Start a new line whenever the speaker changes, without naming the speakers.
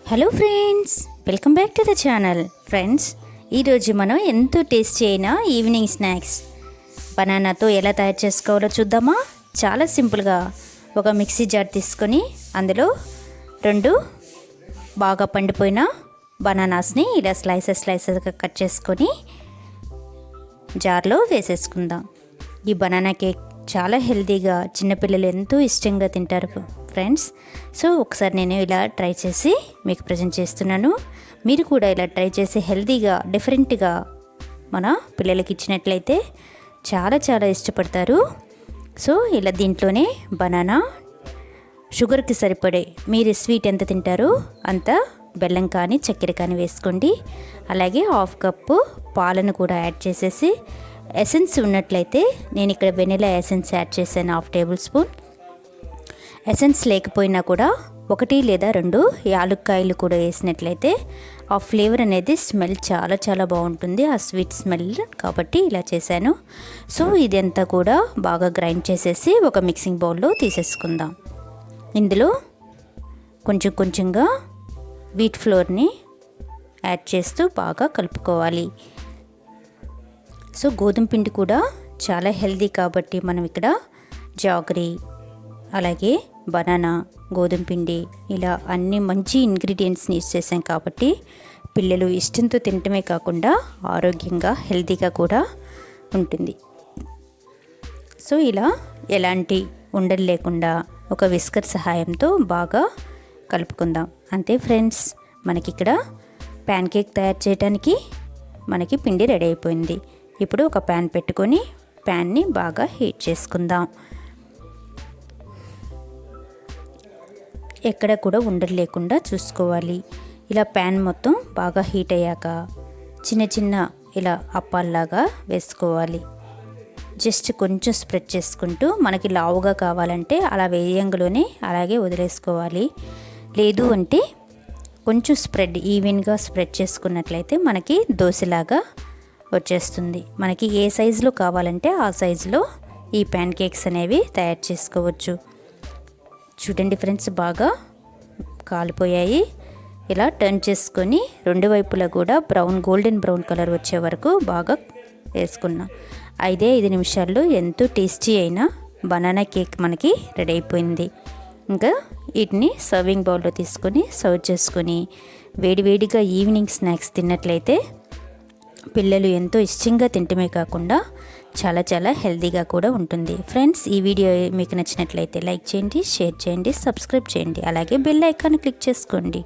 Hello friends, welcome back to the channel. Friends, ఈరోజు మనం ఎంతో టేస్టీ అయిన ఈవినింగ్ స్నాక్స్ బనానాతో ఎలా తయారు చేసుకోవాలో చూద్దామా. చాలా సింపుల్గా ఒక మిక్సీ జార్ తీసుకొని అందులో 2 బాగా పండిపోయిన బనానాస్ని ఇలా స్లైసెస్గా కట్ చేసుకొని జార్లో వేసేసుకుందాం. ఈ బనానా కేక్ చాలా హెల్తీగా చిన్నపిల్లలు ఎంతో ఇష్టంగా తింటారు ఫ్రెండ్స్. సో ఒకసారి నేను ఇలా ట్రై చేసి మీకు ప్రజెంట్ చేస్తున్నాను. మీరు కూడా ఇలా ట్రై చేసి హెల్తీగా డిఫరెంట్గా మన పిల్లలకి ఇచ్చినట్లయితే చాలా చాలా ఇష్టపడతారు. సో ఇలా దీంట్లోనే బనానా, షుగర్కి సరిపడే మీరు స్వీట్ ఎంత తింటారో అంత బెల్లం కానీ చక్కెర కానీ వేసుకోండి. అలాగే 1/2 కప్పు పాలను కూడా యాడ్ చేసేసి, ఎసెన్స్ ఉన్నట్లయితే నేను ఇక్కడ వెనిలా ఎసెన్స్ యాడ్ చేశాను 1/2 టేబుల్ స్పూన్. ఎసెన్స్ లేకపోయినా కూడా 1 లేదా 2 యాలుక్కాయలు కూడా వేసినట్లయితే ఆ ఫ్లేవర్ అనేది స్మెల్ చాలా చాలా బాగుంటుంది, ఆ స్వీట్ స్మెల్. కాబట్టి ఇలా చేశాను. సో ఇదంతా కూడా బాగా గ్రైండ్ చేసేసి ఒక మిక్సింగ్ బౌల్లో తీసేసుకుందాం. ఇందులో కొంచెంగా వీట్ ఫ్లోర్ని యాడ్ చేస్తూ బాగా కలుపుకోవాలి. సో గోధుమ పిండి కూడా చాలా హెల్తీ కాబట్టి మనం ఇక్కడ జాగరీ, అలాగే బనానా, గోధుమ పిండి ఇలా అన్ని మంచి ఇంగ్రీడియంట్స్ని యూస్ చేసాం కాబట్టి పిల్లలు ఇష్టంతో తినటమే కాకుండా ఆరోగ్యంగా హెల్తీగా కూడా ఉంటుంది. సో ఇలా ఎలాంటి ఉండలు లేకుండా ఒక విస్కర్ సహాయంతో బాగా కలుపుకుందాం. అంతే ఫ్రెండ్స్, మనకి ఇక్కడ ప్యాన్కేక్ తయారు చేయడానికి మనకి పిండి రెడీ అయిపోయింది. ఇప్పుడు ఒక ప్యాన్ పెట్టుకొని ప్యాన్ని బాగా హీట్ చేసుకుందాం. ఎక్కడ కూడా ఉండలు లేకుండా చూసుకోవాలి. ఇలా ప్యాన్ మొత్తం బాగా హీట్ అయ్యాక చిన్న ఇలా అప్పాల్లాగా వేసుకోవాలి. జస్ట్ కొంచెం స్ప్రెడ్ చేసుకుంటూ, మనకి లావుగా కావాలంటే అలా వేయంగానే అలాగే వదిలేసుకోవాలి. లేదు అంటే కొంచెం ఈవెన్గా స్ప్రెడ్ చేసుకున్నట్లయితే మనకి దోశలాగా వచ్చేస్తుంది. మనకి ఏ సైజులో కావాలంటే ఆ సైజులో ఈ ప్యాన్ కేక్స్ అనేవి తయారు చేసుకోవచ్చు. చూడండి ఫ్రెండ్స్, బాగా కాలిపోయాయి. ఇలా టర్న్ చేసుకొని 2 వైపులా కూడా గోల్డెన్ బ్రౌన్ కలర్ వచ్చే వరకు బాగా వేసుకున్నాం. 5 నిమిషాల్లో ఎంతో టేస్టీ అయిన బనానా కేక్ మనకి రెడీ అయిపోయింది. ఇంకా వీటిని సర్వింగ్ బౌల్లో తీసుకొని సర్వ్ చేసుకొని వేడివేడిగా ఈవినింగ్ స్నాక్స్ తిన్నట్లయితే పిల్లలు ఎంతో ఇష్టంగా తినటమే కాకుండా చాలా చాలా హెల్తీగా కూడా ఉంటుంది. ఫ్రెండ్స్, ఈ వీడియో మీకు నచ్చినట్లయితే లైక్ చేయండి, షేర్ చేయండి, సబ్స్క్రైబ్ చేయండి. అలాగే బెల్ ఐకాన్ క్లిక్ చేసుకోండి.